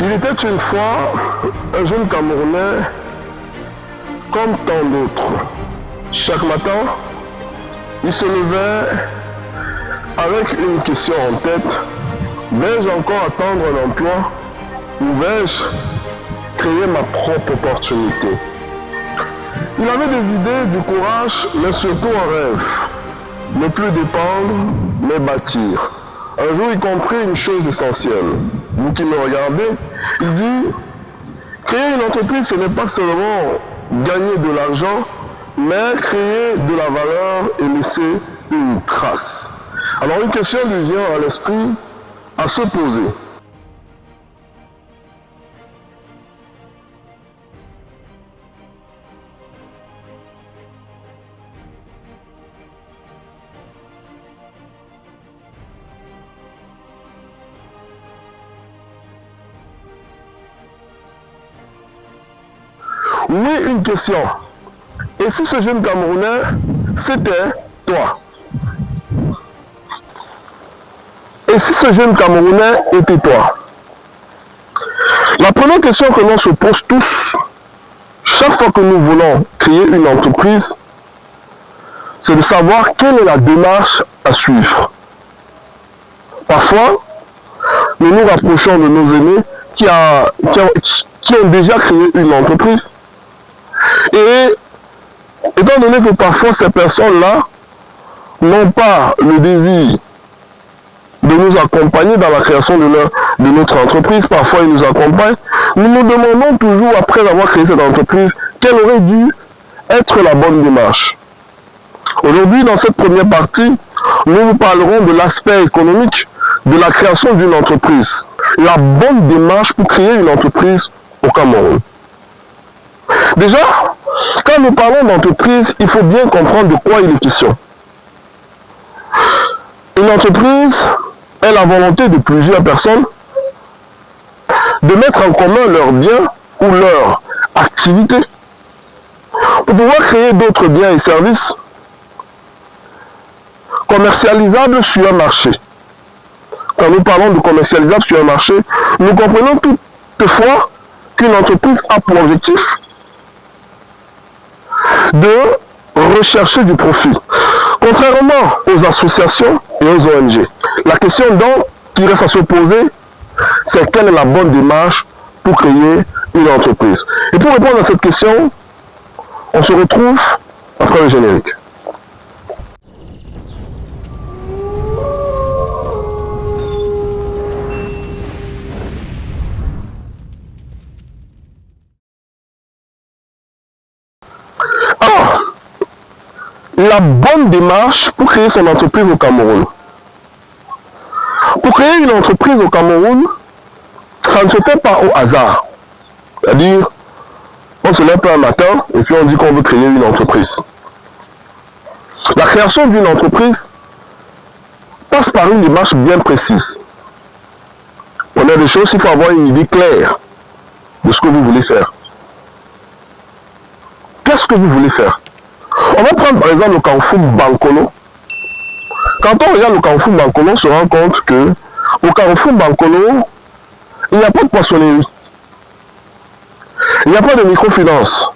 Il était une fois un jeune Camerounais comme tant d'autres. Chaque matin, il se levait avec une question en tête. Vais-je encore attendre un emploi ou vais-je créer ma propre opportunité? Il avait des idées, du courage, mais surtout un rêve. Ne plus dépendre, mais bâtir. Un jour, il comprit une chose essentielle. Vous qui me regardez, il dit, créer une entreprise, ce n'est pas seulement gagner de l'argent, mais créer de la valeur et laisser une trace. Alors une question lui vient à l'esprit à se poser. Oui, une question. Et si ce jeune Camerounais, c'était toi? Et si ce jeune Camerounais était toi? La première question que l'on se pose tous, chaque fois que nous voulons créer une entreprise, c'est de savoir quelle est la démarche à suivre. Parfois, nous nous rapprochons de nos aînés qui ont déjà créé une entreprise. Et étant donné que parfois ces personnes-là n'ont pas le désir de nous accompagner dans la création de notre entreprise, parfois ils nous accompagnent, nous nous demandons toujours, après avoir créé cette entreprise, quelle aurait dû être la bonne démarche. Aujourd'hui, dans cette première partie, nous vous parlerons de l'aspect économique de la création d'une entreprise. La bonne démarche pour créer une entreprise au Cameroun. Déjà, quand nous parlons d'entreprise, il faut bien comprendre de quoi il est question. Une entreprise est la volonté de plusieurs personnes de mettre en commun leurs biens ou leurs activités pour pouvoir créer d'autres biens et services commercialisables sur un marché. Quand nous parlons de commercialisable sur un marché, nous comprenons toutefois qu'une entreprise a pour objectif de rechercher du profit. Contrairement aux associations et aux ONG, la question donc qui reste à se poser, c'est quelle est la bonne démarche pour créer une entreprise. Et pour répondre à cette question, on se retrouve après le générique. Alors, la bonne démarche pour créer son entreprise au Cameroun. Pour créer une entreprise au Cameroun, ça ne se fait pas au hasard. C'est-à-dire, on se lève un matin et puis on dit qu'on veut créer une entreprise. La création d'une entreprise passe par une démarche bien précise. On a des choses, il faut avoir une idée claire de ce que vous voulez faire. Qu'est-ce que vous voulez faire? On va prendre par exemple le Carrefour Bankolo. Quand on regarde le Carrefour Bankolo, on se rend compte que au Carrefour Bankolo, il n'y a pas de poissonnerie. Il n'y a pas de microfinance,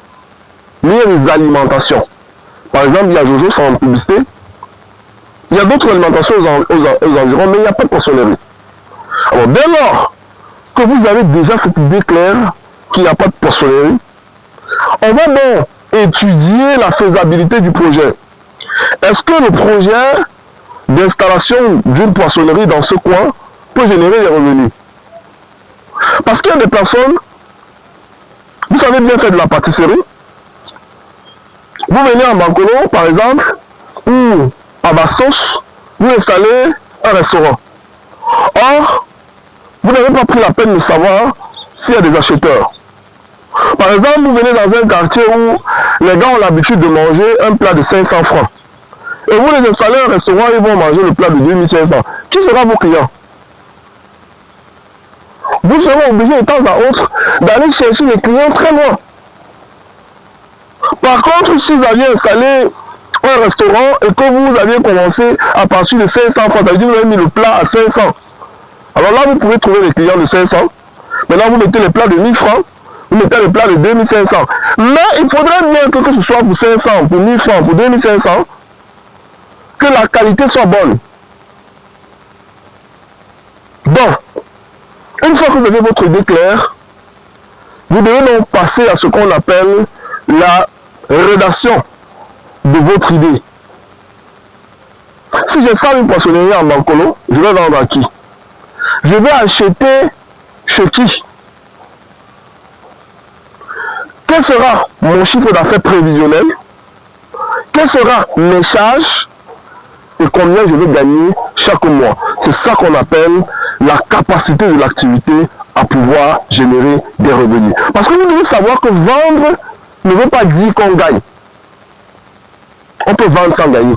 ni des alimentations. Par exemple, il y a Jojo sans publicité. Il y a d'autres alimentations aux environs, mais il n'y a pas de poissonnerie. Alors dès lors que vous avez déjà cette idée claire qu'il n'y a pas de poissonnerie, on va donc étudier la faisabilité du projet. Est-ce que le projet d'installation d'une poissonnerie dans ce coin peut générer des revenus? Parce qu'il y a des personnes, vous savez bien faire de la pâtisserie, vous venez en Bankolo par exemple, ou à Bastos, vous installez un restaurant. Or, vous n'avez pas pris la peine de savoir s'il y a des acheteurs. Par exemple, vous venez dans un quartier où les gens ont l'habitude de manger un plat de 500 francs. Et vous les installez un restaurant, ils vont manger le plat de 2500. Qui sera vos clients? Vous serez obligé de temps à autre d'aller chercher les clients très loin. Par contre, si vous aviez installé un restaurant et que vous aviez commencé à partir de 500 francs, c'est-à-dire que vous avez mis le plat à 500. Alors là, vous pouvez trouver les clients de 500. Maintenant, vous mettez les plats de 1000 francs, vous mettez les plats de 2500. Mais il faudrait bien que ce soit pour 500, pour 1000 francs, pour 2500, que la qualité soit bonne. Donc, une fois que vous avez votre idée claire, vous devez donc passer à ce qu'on appelle la rédaction de votre idée. Si j'installe une poissonnerie en Bankolo, je vais vendre à qui? Je vais acheter chez qui? Quel sera mon chiffre d'affaires prévisionnel? Quel sera mes charges? Et combien je vais gagner chaque mois? C'est ça qu'on appelle la capacité de l'activité à pouvoir générer des revenus. Parce que vous devez savoir que vendre ne veut pas dire qu'on gagne. On peut vendre sans gagner.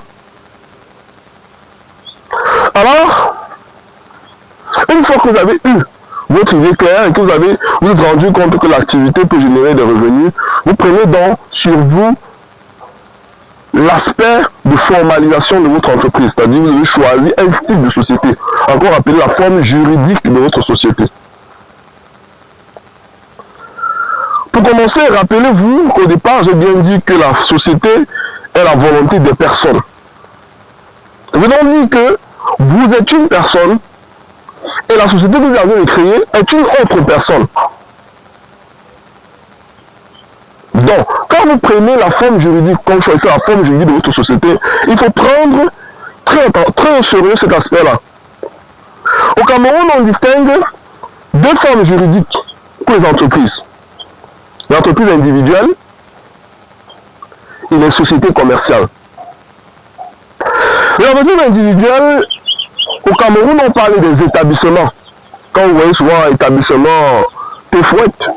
Alors, une fois que vous avez eu votre idée claire et que vous êtes rendu compte que l'activité peut générer des revenus, vous prenez donc sur vous l'aspect de formalisation de votre entreprise. C'est-à-dire que vous avez choisi un type de société, encore appelé la forme juridique de votre société. Pour commencer, rappelez-vous qu'au départ, j'ai bien dit que la société est la volonté des personnes. Venons dire que vous êtes une personne et la société que vous avez créée est une autre personne. Donc, quand vous prenez la forme juridique, quand vous choisissez la forme juridique de votre société, il faut prendre très au sérieux cet aspect-là. Au Cameroun, on distingue deux formes juridiques pour les entreprises. L'entreprise individuelle et les sociétés commerciales. L'entreprise individuelle, au Cameroun, on parle des établissements. Quand vous voyez souvent établissement Tefouette,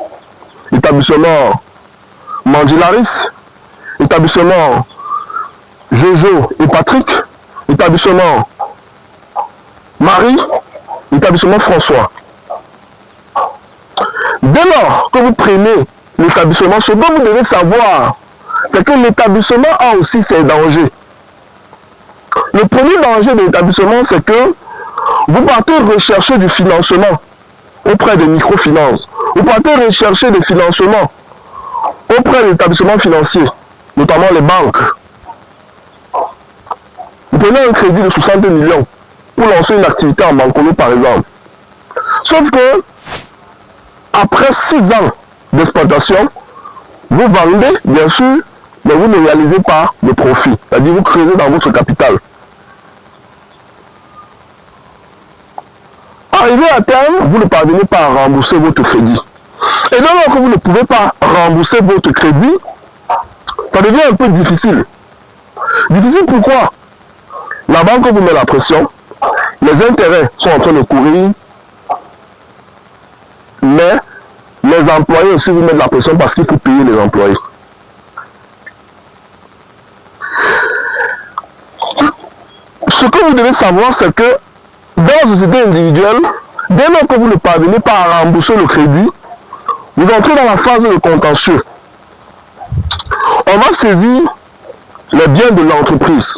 établissement Mandilaris, établissement Jojo et Patrick, établissement Marie, établissement François. Dès lors que vous prenez l'établissement, ce dont vous devez savoir, c'est que l'établissement a aussi ses dangers. Le premier danger de l'établissement, c'est que vous partez rechercher du financement auprès des microfinances. Vous partez rechercher des financements auprès des établissements financiers, notamment les banques. Vous prenez un crédit de 60 millions pour lancer une activité en Bankolo, par exemple. Sauf que, après 6 ans d'exploitation, vous vendez, bien sûr, mais vous ne réalisez pas de profit. C'est-à-dire vous créez dans votre capital. Arrivé à terme, vous ne parvenez pas à rembourser votre crédit. Et dès lors que vous ne pouvez pas rembourser votre crédit, ça devient un peu difficile. Difficile pourquoi? La banque vous met la pression, les intérêts sont en train de courir, mais les employés aussi vous mettent la pression parce qu'il faut payer les employés. Ce que vous devez savoir, c'est que dans la société individuelle, dès lors que vous ne parvenez pas à rembourser le crédit, vous entrez dans la phase de contentieux. On va saisir les biens de l'entreprise.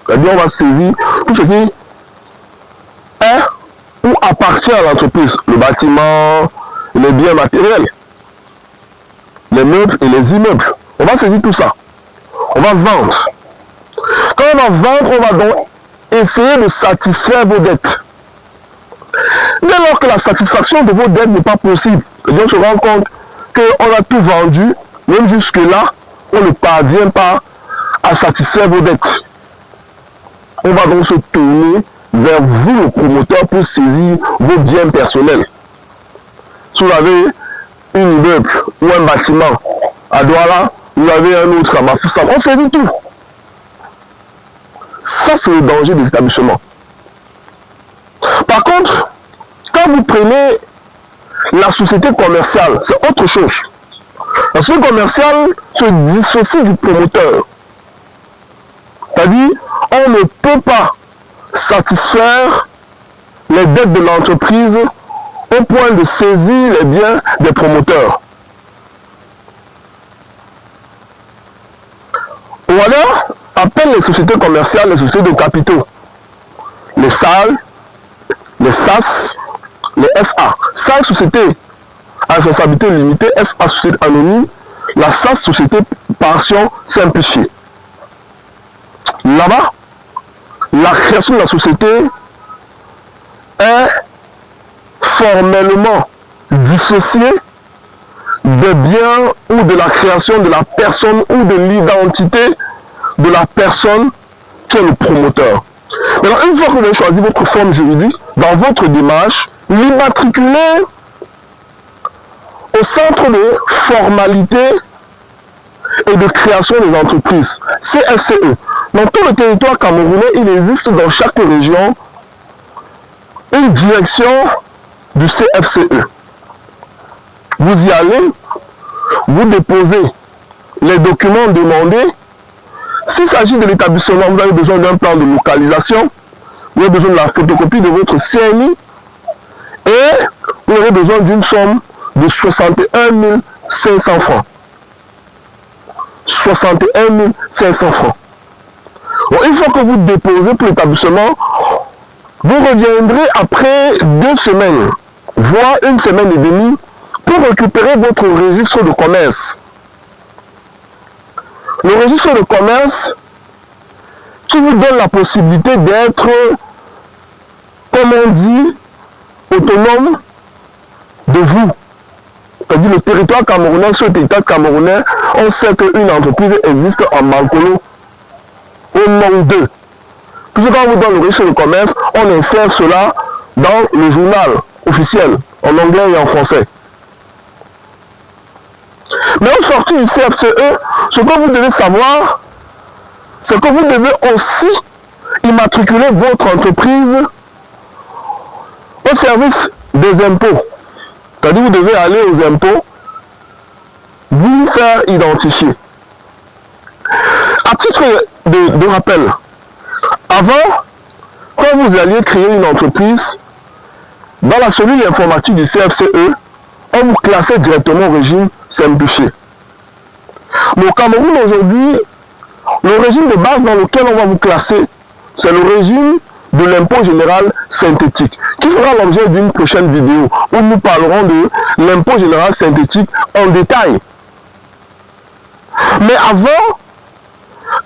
C'est-à-dire on va saisir tout ce qui est ou appartient à l'entreprise. Le bâtiment, les biens matériels, les meubles et les immeubles. On va saisir tout ça. On va vendre. Quand on va vendre, on va donc essayer de satisfaire vos dettes. Dès lors que la satisfaction de vos dettes n'est pas possible, on se rend compte qu'on a tout vendu, même jusque-là, on ne parvient pas à satisfaire vos dettes. On va donc se tourner vers vous, le promoteur, pour saisir vos biens personnels. Si vous avez un immeuble ou un bâtiment à Douala, vous avez un autre à Mafoussa, on saisit tout. Ça, c'est le danger des établissements. Par contre, quand vous prenez la société commerciale, c'est autre chose. La société commerciale se dissocie du promoteur. C'est-à-dire, on ne peut pas satisfaire les dettes de l'entreprise au point de saisir les biens des promoteurs. Ou alors, appelle les sociétés commerciales les sociétés de capitaux. Les SAL, les SAS, les SA. 5 sociétés à responsabilité limitée, SA société anonyme, la SAS société par action simplifiée. Là-bas, la création de la société est formellement dissociée des biens ou de la création de la personne ou de l'identité de la personne qui est le promoteur. Alors, une fois que vous avez choisi votre forme juridique, dans votre démarche, l'immatriculer au centre de formalité et de création des entreprises, CFCE. Dans tout le territoire camerounais, il existe dans chaque région une direction du CFCE. Vous y allez, vous déposez les documents demandés. S'il s'agit de l'établissement, vous avez besoin d'un plan de localisation, vous avez besoin de la photocopie de votre CNI et vous aurez besoin d'une somme de 61 500 francs. 61 500 francs. Donc, une fois que vous déposez pour l'établissement, vous reviendrez après 2 semaines, voire 1 semaine et demie, pour récupérer votre registre de commerce. Le registre de commerce qui vous donne la possibilité d'être, comme on dit, autonome de vous. C'est-à-dire le territoire camerounais, sur le territoire camerounais, on sait qu'une entreprise existe en Mankolo au nom d'eux. Puisque quand on vous donne le registre de commerce, on insère cela dans le journal officiel, en anglais et en français. Mais au sortir du CFCE, ce que vous devez savoir, c'est que vous devez aussi immatriculer votre entreprise au service des impôts. C'est-à-dire que vous devez aller aux impôts, vous faire identifier. À titre de rappel, avant, quand vous alliez créer une entreprise, dans la cellule informatique du CFCE, on vous classait directement au régime simplifié. Mais au Cameroun aujourd'hui, le régime de base dans lequel on va vous classer, c'est le régime de l'impôt général synthétique, qui fera l'objet d'une prochaine vidéo où nous parlerons de l'impôt général synthétique en détail. Mais avant,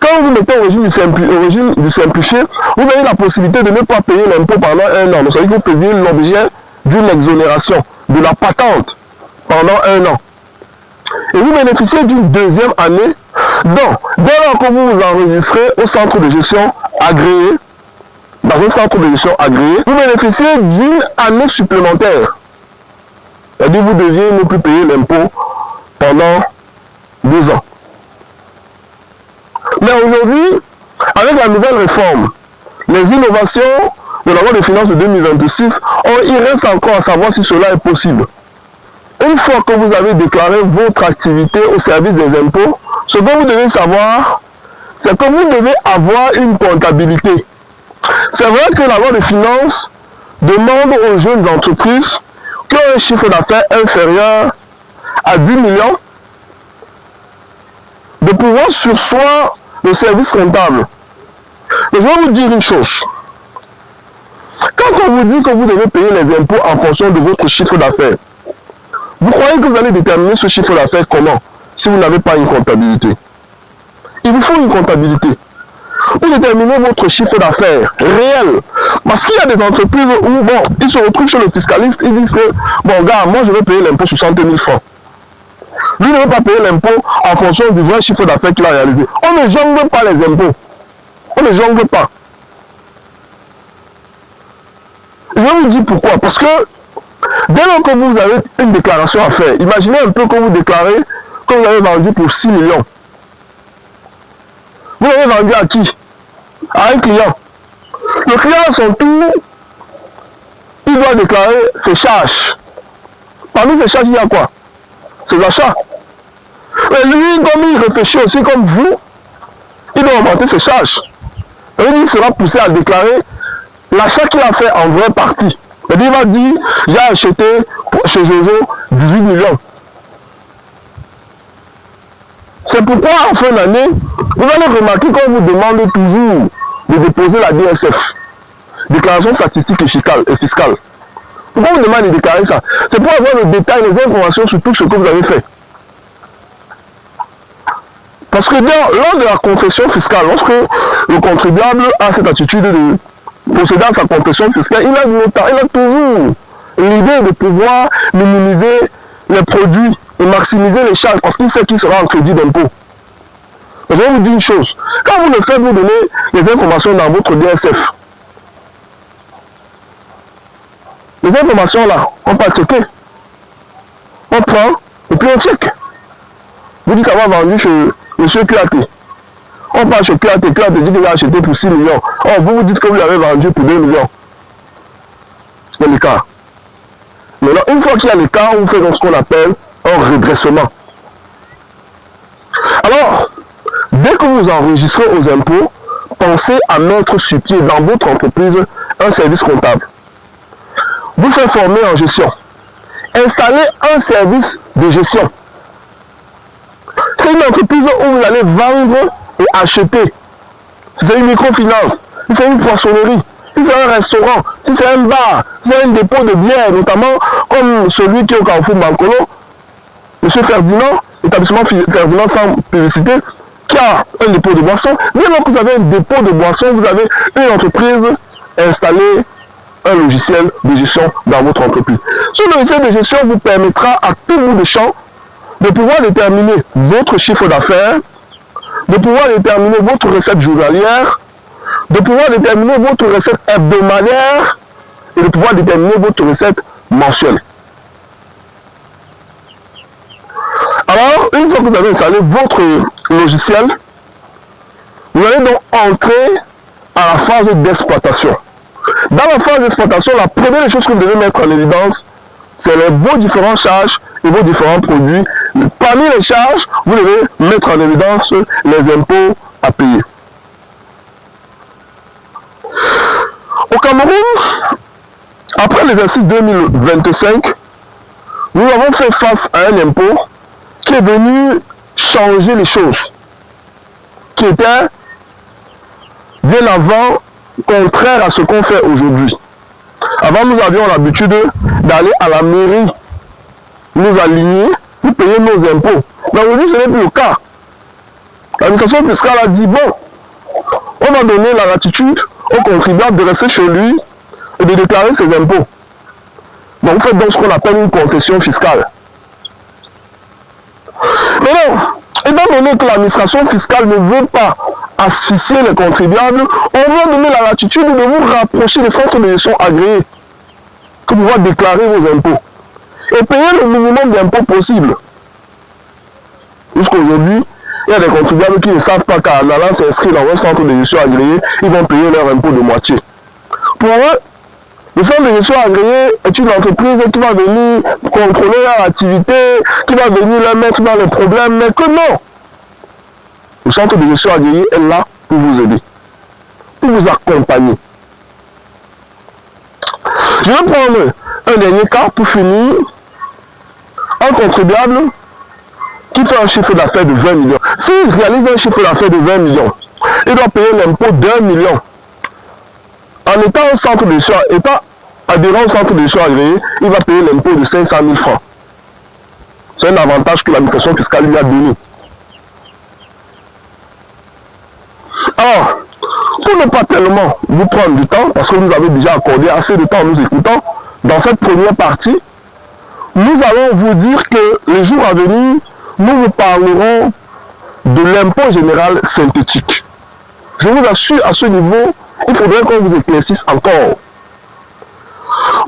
quand vous mettez au régime du simplifié, vous avez la possibilité de ne pas payer l'impôt pendant 1 an. Donc, ça veut dire que vous faisiez l'objet d'une exonération, de la patente pendant 1 an. Et vous bénéficiez d'une 2e année. Donc, dès lors que vous vous enregistrez au centre de gestion agréé, dans un centre de gestion agréé, vous bénéficiez d'une année supplémentaire. C'est-à-dire que vous deviez ne plus payer l'impôt pendant 2 ans. Mais aujourd'hui, avec la nouvelle réforme, les innovations de la loi de finances de 2026, il reste encore à savoir si cela est possible. Une fois que vous avez déclaré votre activité au service des impôts, ce que vous devez savoir, c'est que vous devez avoir une comptabilité. C'est vrai que la loi de finances demande aux jeunes entreprises qui ont un chiffre d'affaires inférieur à 10 millions de pouvoir surseoir le service comptable. Et je vais vous dire une chose. Quand on vous dit que vous devez payer les impôts en fonction de votre chiffre d'affaires, vous croyez que vous allez déterminer ce chiffre d'affaires comment si vous n'avez pas une comptabilité? Il vous faut une comptabilité pour déterminer votre chiffre d'affaires réel. Parce qu'il y a des entreprises où, bon, ils se retrouvent chez le fiscaliste, ils disent que, bon, gars, moi je vais payer l'impôt 60 000 francs. Lui ne veut pas payer l'impôt en fonction du vrai chiffre d'affaires qu'il a réalisé. On ne jongle pas les impôts. On ne jongle pas. Je vais vous dire pourquoi. Parce que dès lors que vous avez une déclaration à faire, imaginez un peu que vous déclarez que vous avez vendu pour 6 millions. Vous l'avez vendu à qui? À un client. Le client, à son tour, il doit déclarer ses charges. Parmi ses charges, il y a quoi? Ses achats. Mais lui, comme il réfléchit aussi comme vous, il doit augmenter ses charges. Il sera poussé à déclarer l'achat qu'il a fait en vraie partie. Il va dire, j'ai acheté chez Jojo 18 millions. C'est pourquoi en fin d'année, vous allez remarquer qu'on vous demande toujours de déposer la DSF, déclaration statistique et fiscale. Pourquoi on demande de déclarer ça? C'est pour avoir le détail, les informations sur tout ce que vous avez fait. Parce que lors de la confession fiscale, lorsque le contribuable a cette attitude de procéder à sa confession fiscale, il a toujours l'idée de pouvoir minimiser les produits et maximiser les charges parce qu'il sait qu'il sera en crédit d'impôt. Je vais vous dire une chose. Quand vous le faites, vous donnez les informations dans votre DSF. Les informations là, on peut checker. On prend et puis on check. Vous dites avoir vendu chez M. QAT. On part chez QAT, QAT dit qu'il a acheté pour 6 millions. Or, vous dites que vous l'avez vendu pour 2 millions. C'est l'écart. Maintenant, une fois qu'il y a l'écart, on fait ce qu'on appelle un redressement. Alors, dès que vous enregistrez aux impôts, pensez à mettre sur pied dans votre entreprise un service comptable. Vous faites former en gestion. Installez un service de gestion. C'est une entreprise où vous allez vendre et acheter. Si c'est une microfinance, si c'est une poissonnerie, si c'est un restaurant, si c'est un bar, si c'est un dépôt de bière, notamment comme celui qui est au Carrefour Bancolo, M. Ferdinand, établissement Ferdinand sans publicité, qui a un dépôt de boissons. Dès lors que vous avez un dépôt de boissons, vous avez une entreprise installée, un logiciel de gestion dans votre entreprise. Ce logiciel de gestion vous permettra à tout bout de champ de pouvoir déterminer votre chiffre d'affaires, de pouvoir déterminer votre recette journalière, de pouvoir déterminer votre recette hebdomadaire et de pouvoir déterminer votre recette mensuelle. Alors, une fois que vous avez installé votre logiciel, vous allez donc entrer à la phase d'exploitation. Dans la phase d'exploitation, la première chose que vous devez mettre en évidence, c'est vos différentes charges et vos différents produits. Parmi les charges, vous devez mettre en évidence les impôts à payer. Au Cameroun, après l'exercice 2025, nous avons fait face à un impôt qui est venu changer les choses, qui était bien avant contraire à ce qu'on fait aujourd'hui. Avant, nous avions l'habitude d'aller à la mairie, nous aligner, nous payer nos impôts. Mais aujourd'hui, ce n'est plus le cas. L'administration fiscale a dit, bon, on va donner la latitude au contribuable de rester chez lui et de déclarer ses impôts. Donc, vous faites donc ce qu'on appelle une confession fiscale. Mais non, étant donné que l'administration fiscale ne veut pas asphyxier les contribuables, on va donner la latitude de vous rapprocher des centres de gestion agréés pour pouvoir déclarer vos impôts et payer le minimum d'impôts possible. Jusqu'aujourd'hui, il y a des contribuables qui ne savent pas qu'en allant s'inscrire dans un centre de gestion agréé, ils vont payer leur impôt de moitié. Pour eux, le centre de gestion agréé est une entreprise qui va venir contrôler leur activité, qui va venir leur mettre dans les problèmes, mais que non. Le centre de gestion agréé est là pour vous aider, pour vous accompagner. Je vais prendre un dernier cas pour finir. Un contribuable qui fait un chiffre d'affaires de 20 millions. S'il réalise un chiffre d'affaires de 20 millions, il doit payer l'impôt d'1 million. En étant au centre de gestion, étant adhérent au centre de gestion agréé, il va payer l'impôt de 500 000 francs. C'est un avantage que l'administration fiscale lui a donné. Alors, pour ne pas tellement vous prendre du temps, parce que vous avez déjà accordé assez de temps en nous écoutant, dans cette première partie, nous allons vous dire que les jours à venir, nous vous parlerons de l'impôt général synthétique. Je vous assure, à ce niveau, il faudrait qu'on vous éclaircisse encore.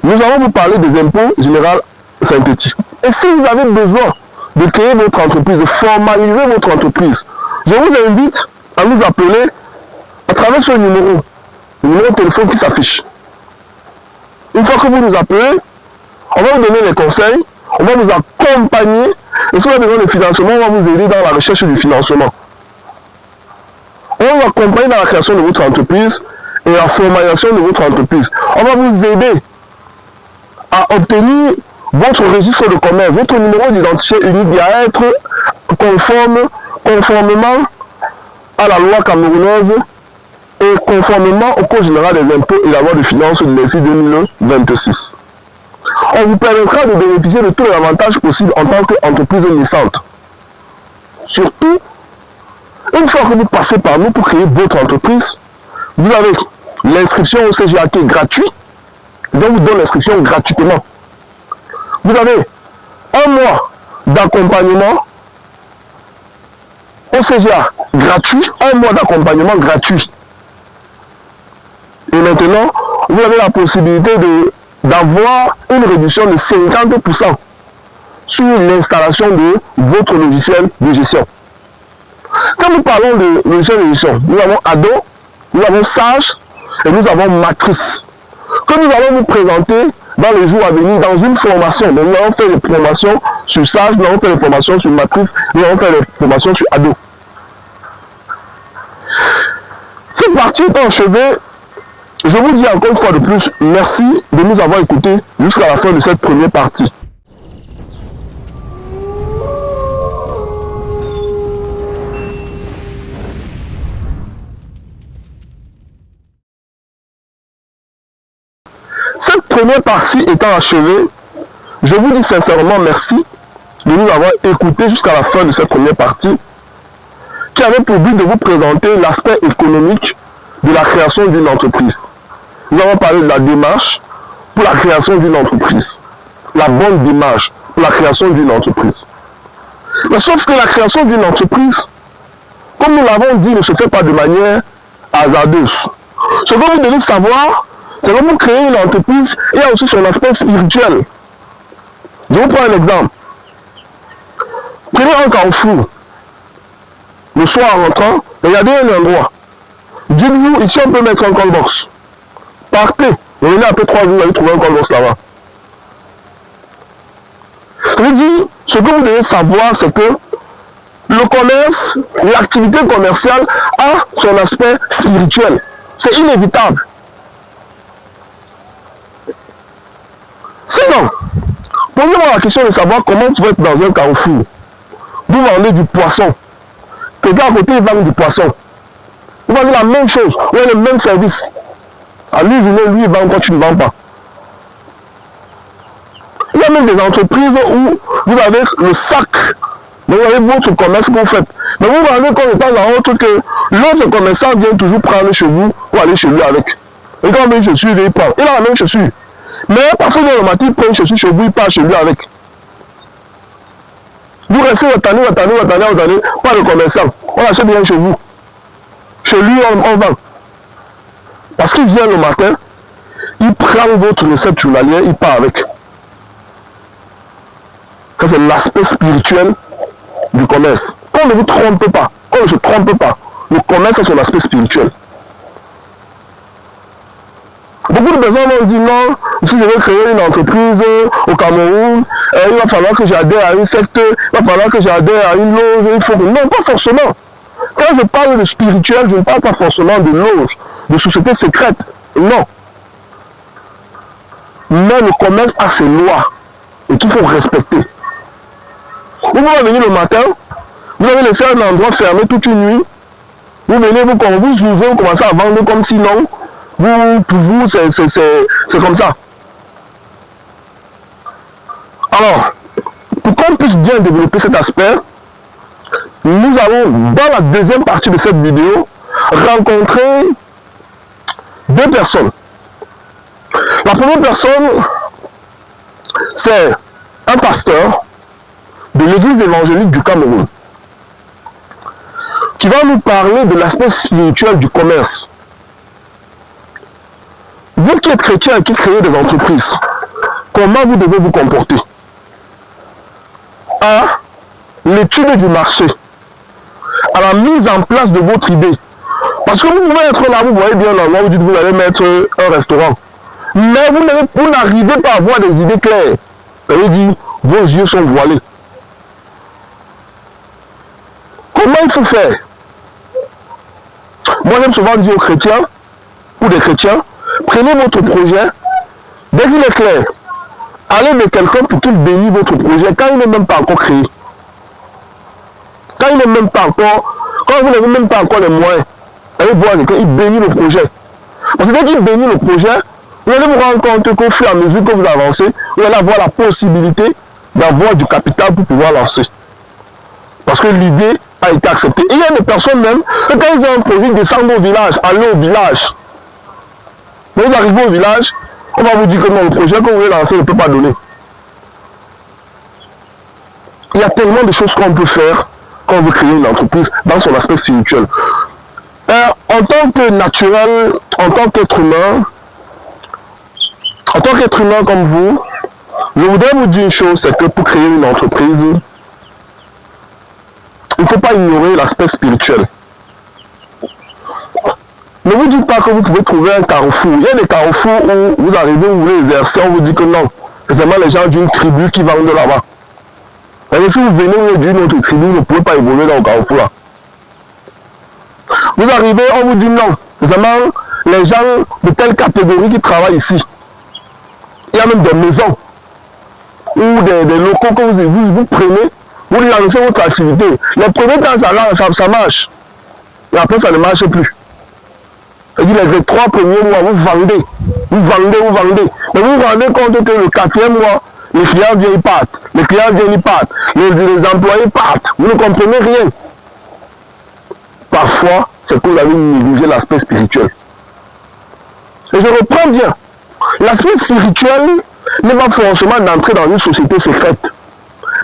Nous allons vous parler des impôts généraux synthétiques. Et si vous avez besoin de créer votre entreprise, de formaliser votre entreprise, je vous invite à nous appeler à travers ce numéro, le numéro de téléphone qui s'affiche. Une fois que vous nous appelez, on va vous donner les conseils, on va vous accompagner, et si vous avez besoin de financement, on va vous aider dans la recherche du financement. On va vous accompagner dans la création de votre entreprise et la formalisation de votre entreprise. On va vous aider à obtenir votre registre de commerce, votre numéro d'identité unique à être conformément à la loi camerounaise et conformément au Code général des impôts et la loi de finances de l'exercice 2026. on vous permettra de bénéficier de tous les avantages possibles en tant qu'entreprise naissante. Surtout, une fois que vous passez par nous pour créer votre entreprise, vous avez l'inscription au CGA qui est gratuite, donc vous donne l'inscription gratuitement. Vous avez un mois d'accompagnement au CGA gratuit, un mois d'accompagnement gratuit. Et maintenant, vous avez la possibilité d'avoir une réduction de 50% sur l'installation de votre logiciel de gestion. Quand nous parlons de logiciel de gestion, nous avons Ado, nous avons Sage et nous avons Matrice, que nous allons vous présenter dans les jours à venir dans une formation. Donc, nous allons faire des formations sur Sage, nous allons faire des formations sur Matrice, nous allons faire des formations sur Ado. Cette partie est achevée. Je vous dis encore une fois de plus, merci de nous avoir écoutés jusqu'à la fin de cette première partie. Cette première partie étant achevée, je vous dis sincèrement merci de nous avoir écoutés jusqu'à la fin de cette première partie qui avait pour but de vous présenter l'aspect économique de la création d'une entreprise. Nous avons parlé de la démarche pour la création d'une entreprise. La bonne démarche pour la création d'une entreprise. Mais sauf que la création d'une entreprise, comme nous l'avons dit, ne se fait pas de manière hasardeuse. Ce que vous devez savoir, c'est que pour créer une entreprise, il y a aussi son aspect spirituel. Je vous prends un exemple. Prenez un carrefour. Le soir en rentrant, regardez un endroit. Dites-vous, ici on peut mettre un call box. Partez. Revenez après 3 jours, vous allez trouver un call box là-bas. Je dis, ce que vous devez savoir, c'est que le commerce, l'activité commerciale a son aspect spirituel. C'est inévitable. Sinon, posez-moi la question de savoir comment vous êtes dans un carrefour. Vous vendez du poisson. Quelqu'un à côté, il vend du poisson. Vous vendez la même chose, vous avez le même service. À lui, lui, il vend quand tu ne vends pas. Il y a même des entreprises où vous avez le sac. Donc vous avez votre commerce que vous faites. Mais vous vendez comme de temps en autre que l'autre commerçant vient toujours prendre chez vous ou aller chez lui avec. Et quand même chaussures, il prend. Il a la même chaussure. Mais parfois, le matin, il prend une chaussure chez vous, il part chez lui avec. Vous restez votre année, pas le commerçant. On achète bien chez vous. Chez lui, on vend. Parce qu'il vient le matin, il prend votre recette journalière, il part avec. Ça, c'est l'aspect spirituel du commerce. Qu'on ne vous trompe pas, qu'on ne se trompe pas. Le commerce a son aspect spirituel. Beaucoup de personnes m'ont dit non, si je veux créer une entreprise au Cameroun, il va falloir que j'adhère à une secte, il va falloir que j'adhère à une loge, il faut que... Non, pas forcément. Quand je parle de spirituel, je ne parle pas forcément de loge, de société secrète. Non. Mais le commerce a ses lois et qu'il faut respecter. Vous pouvez venir le matin, vous avez laissé un endroit fermé toute une nuit, vous venez, vous ouvrez, vous commencez à vendre comme sinon, pour vous, c'est comme ça. Alors, pour qu'on puisse bien développer cet aspect, nous allons, dans la deuxième partie de cette vidéo, rencontrer deux personnes. La première personne, c'est un pasteur de l'église évangélique du Cameroun, qui va nous parler de l'aspect spirituel du commerce. Vous qui êtes chrétien et qui créez des entreprises, comment vous devez vous comporter? À l'étude du marché, à la mise en place de votre idée. Parce que vous pouvez être là, vous voyez bien l'endroit, vous dites que vous allez mettre un restaurant. Mais vous n'arrivez pas à avoir des idées claires. Ça veut dire, vos yeux sont voilés. Comment il faut faire? Moi, j'aime souvent dire aux chrétiens, ou des chrétiens, prenez votre projet, dès qu'il est clair, allez de quelqu'un pour qu'il bénisse votre projet quand il n'est même pas encore créé. Quand il n'est même pas encore, quand vous n'avez même pas encore les moyens, allez voir quelqu'un, il bénit le projet. Parce que dès qu'il bénit le projet, Vous allez vous rendre compte qu'au fur et à mesure que vous avancez, vous allez avoir la possibilité d'avoir du capital pour pouvoir lancer. Parce que l'idée a été acceptée. Et il y a des personnes même, que quand ils ont un projet, descendre au village, aller au village. Quand vous arrivez au village, on va vous dire que non, le projet que vous voulez lancer ne peut pas donner. Il y a tellement de choses qu'on peut faire quand on veut créer une entreprise dans son aspect spirituel. En tant que naturel, en tant qu'être humain comme vous, je voudrais vous dire une chose, c'est que pour créer une entreprise, il ne faut pas ignorer l'aspect spirituel. Ne vous dites pas que vous pouvez trouver un carrefour. Il y a des carrefours où vous arrivez, vous voulez exercer, on vous dit que non. C'est seulement les gens d'une tribu qui vendent là-bas. Et si vous venez d'une autre tribu, vous ne pouvez pas évoluer dans le carrefour là. Vous arrivez, on vous dit non. C'est seulement les gens de telle catégorie qui travaillent ici. Il y a même des maisons ou des locaux que vous prenez, vous lancez votre activité. Les premiers temps, ça marche. Et après, ça ne marche plus. Les 3 premiers mois, vous vendez. Mais vous vous rendez compte que le 4e mois, les clients viennent, ils partent. Les clients viennent, ils partent. Les employés partent. Vous ne comprenez rien. Parfois, c'est que vous avez négligé l'aspect spirituel. Et je reprends bien. L'aspect spirituel n'est pas forcément d'entrer dans une société secrète.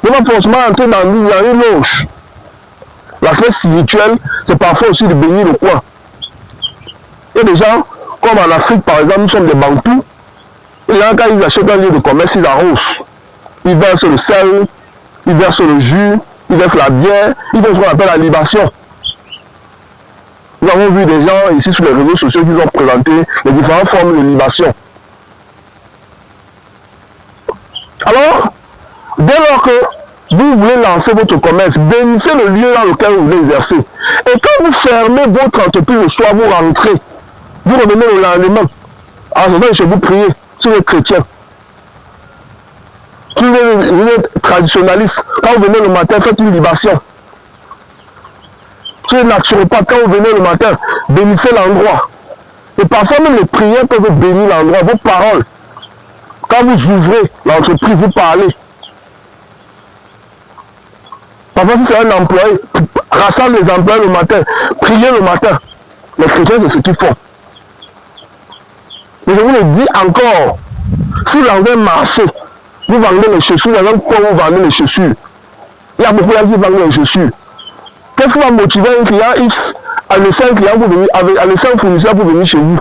N'est pas forcément d'entrer dans une loge. L'aspect spirituel, c'est parfois aussi de bénir le coin. Il y a des gens, comme en Afrique par exemple, nous sommes des Bantous. Et là, quand ils achètent un lieu de commerce, ils arrosent. Ils versent le sel, ils versent le jus, ils versent la bière, ils font ce qu'on appelle la libation. Nous avons vu des gens ici sur les réseaux sociaux qui ont présenté les différentes formes de libation. Alors, dès lors que vous voulez lancer votre commerce, bénissez le lieu dans lequel vous voulez exercer. Et quand vous fermez votre entreprise le soir, vous rentrez, vous revenez le lendemain. Alors, je vais chez vous prier, si vous êtes chrétien. Si vous êtes traditionnaliste, quand vous venez le matin, faites une libation. Si vous êtes naturopathe, quand vous venez le matin, bénissez l'endroit. Et parfois même les prières peuvent bénir l'endroit, vos paroles. Quand vous ouvrez l'entreprise, vous parlez. Parfois si c'est un employé, rassemble les employés le matin, priez le matin. Les chrétiens, c'est ce qu'ils font. Mais je vous le dis encore, si dans un marché, vous vendez les chaussures, dans un coin vous vendez les chaussures, il y a beaucoup de gens qui vendent les chaussures. Qu'est-ce qui va motiver un client X à laisser un client pour venir, à laisser un fournisseur pour venir chez vous?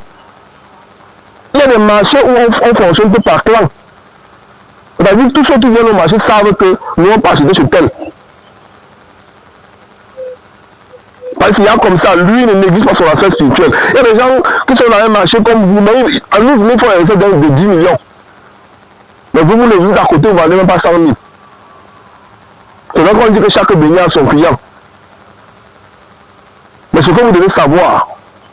Il y a des marchés où on fonctionne peu par clan. C'est-à-dire que tous ceux qui viennent au marché savent que nous on pas acheter chez tel. Parce qu'il y a comme ça, lui il ne néglige pas son aspect spirituel. Il y a des gens qui sont dans un marché comme vous, mais à nous venez faire un essai de 10 millions. Mais vous le dites à côté, vous ne vendez même pas 100 000. C'est donc on dit que chaque béni a son client. Mais ce que vous devez savoir,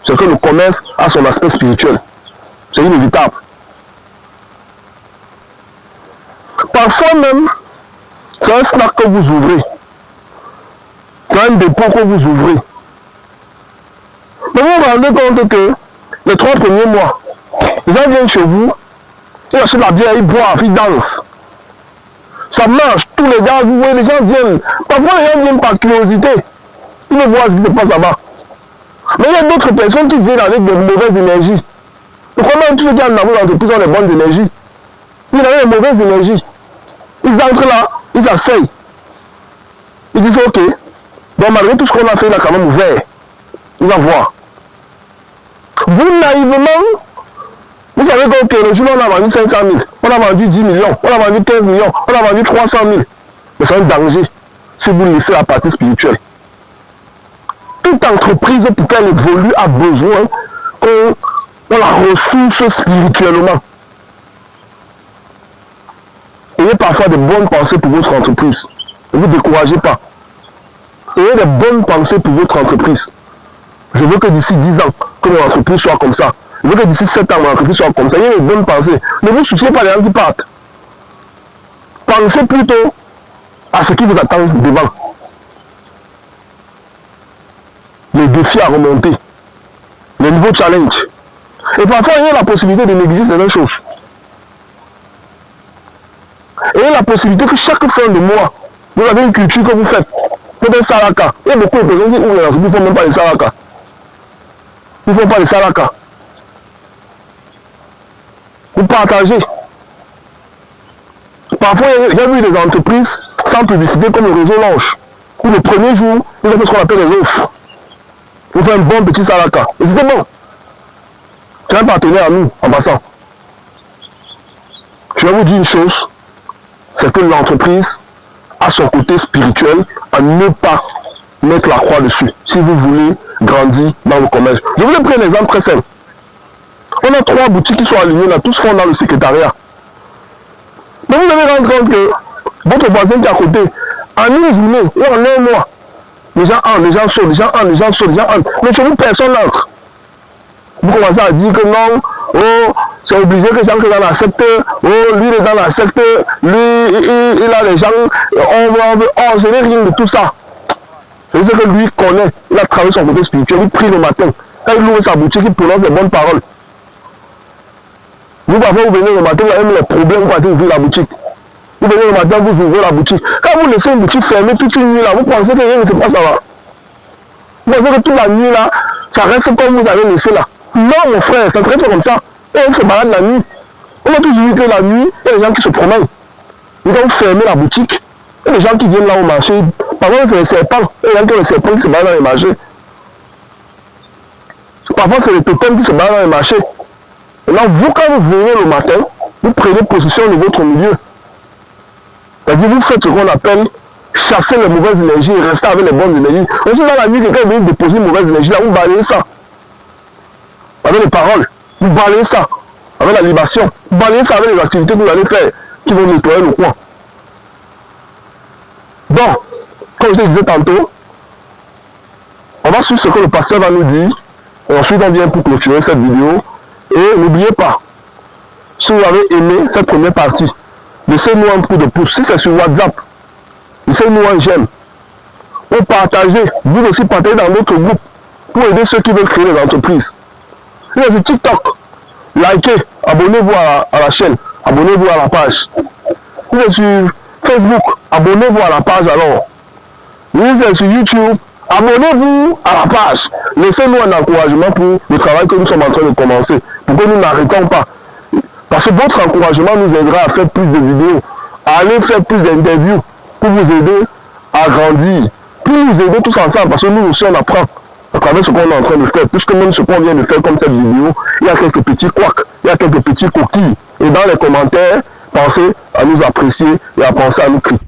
c'est que le commerce a son aspect spirituel. C'est inévitable. Parfois même, c'est un snack que vous ouvrez. C'est un dépôt que vous ouvrez. Mais vous vous rendez compte que les 3 premiers mois, les gens viennent chez vous, ils achètent la bière, ils boivent, ils dansent. Ça marche, tous les gars, vous voyez, les gens viennent. Parfois, les gens viennent par curiosité. Ils ne voient ce qui se passe là-bas. Mais il y a d'autres personnes qui viennent avec de mauvaises énergies. Donc, comment tous ceux qui ont dans vos entreprises ont des bonnes énergies? Ils ont des mauvaises énergies. Ils entrent là, ils asseyent. Ils disent ok. Donc malgré tout ce qu'on a fait, il a quand même ouvert. Il va voir. Vous, naïvement, vous savez que le jour où on a vendu 500 000, on a vendu 10 millions, on a vendu 15 millions, on a vendu 300 000. Mais c'est un danger si vous laissez la partie spirituelle. Toute entreprise, pour qu'elle évolue, a besoin qu'on la ressource spirituellement. Ayez parfois de bonnes pensées pour votre entreprise. Ne vous découragez pas. Ayez de bonnes pensées pour votre entreprise. Je veux que d'ici 10 ans, que mon entreprise soit comme ça. Je veux que d'ici 7 ans, mon entreprise soit comme ça. Ayez de bonnes pensées. Ne vous souciez pas des gens qui partent. Pensez plutôt à ce qui vous attend devant. Les défis à remonter. Les nouveaux challenges. Et parfois, il y a la possibilité de négliger certaines choses. Et il y a la possibilité que chaque fin de mois, vous avez une culture que vous faites. Peut-être Salaka. Il y a beaucoup de personnes qui ouvrent la ne font même pas les Salaka. Ils ne font pas les Salaka. Vous partagez. Parfois, il y a eu des entreprises sans publicité comme le réseau Lange, où le premier jour, ils ont fait ce qu'on appelle les offres. Vous faites un bon petit Salaka. Et c'était bon. C'est un partenaire à nous, en passant. Je vais vous dire une chose, c'est que l'entreprise a son côté spirituel à ne pas mettre la croix dessus, si vous voulez grandir dans le commerce. Je vous ai pris un exemple très simple. On a 3 boutiques qui sont alignées là, tous font dans le secrétariat. Mais vous allez rendre compte que votre voisin qui est à côté, en une journée et en un mois, les gens entrent, les gens sortent, les gens entrent, les gens sortent, les gens entrent. Mais chez vous, personne n'entre. Vous commencez à dire que non, oh, c'est obligé que les gens qui sont dans la secte, oh, lui il est dans la secte, lui il a les gens, oh, je n'ai rien de tout ça. Je sais que lui connaît, il a travaillé son côté spirituel, il prie le matin. Quand il ouvre sa boutique, il prononce des bonnes paroles. Vous, parfois, vous venez le matin, vous avez même les problèmes, vous partez ouvrir la boutique. Vous venez le matin, vous ouvrez la boutique. Quand vous laissez une boutique fermée toute une nuit là, vous pensez que rien ne se passe là-bas. Vous pensez que toute la nuit là, ça reste comme vous avez laissé là. Non, mon frère, ça reste comme ça. Et on se balade la nuit. On a tous vu que la nuit, il y a des gens qui se promènent. Ils vont fermer la boutique. Il y a des gens qui viennent là au marché. Parfois, c'est les serpents. Il y a des gens qui ont les serpents qui se baladent dans les marchés. Parfois, c'est les totems qui se baladent dans les marchés. Maintenant, vous, quand vous venez le matin, vous prenez position de votre milieu. C'est-à-dire, vous faites ce qu'on appelle chasser les mauvaises énergies et rester avec les bonnes énergies. Aussi, dans la nuit, quelqu'un vient déposer une mauvaise énergie, là, vous balayez ça. Avec les paroles, vous balayez ça. Avec la libation, vous balayez ça avec les activités que vous allez faire, qui vont nettoyer le coin. Donc, comme je disais tantôt, on va suivre ce que le pasteur va nous dire. Et ensuite, on vient pour clôturer cette vidéo. Et n'oubliez pas, si vous avez aimé cette première partie, laissez-nous un coup de pouce. Si c'est sur WhatsApp, laissez-nous un j'aime. Ou partagez, vous aussi partagez dans notre groupe pour aider ceux qui veulent créer des entreprises. Si c'est sur TikTok, likez, abonnez-vous à la chaîne, abonnez-vous à la page. Si c'est sur Facebook, abonnez-vous à la page alors. Si c'est sur YouTube, abonnez-vous à la page. Laissez-nous un encouragement pour le travail que nous sommes en train de commencer. Pour que nous n'arrêtons pas. Parce que votre encouragement nous aidera à faire plus de vidéos, à aller faire plus d'interviews pour vous aider à grandir. Pour nous aider tous ensemble, parce que nous aussi on apprend à travers ce qu'on est en train de faire. Puisque même ce qu'on vient de faire comme cette vidéo, il y a quelques petits couacs, il y a quelques petits coquilles. Et dans les commentaires, pensez à nous apprécier et à penser à nous critiquer.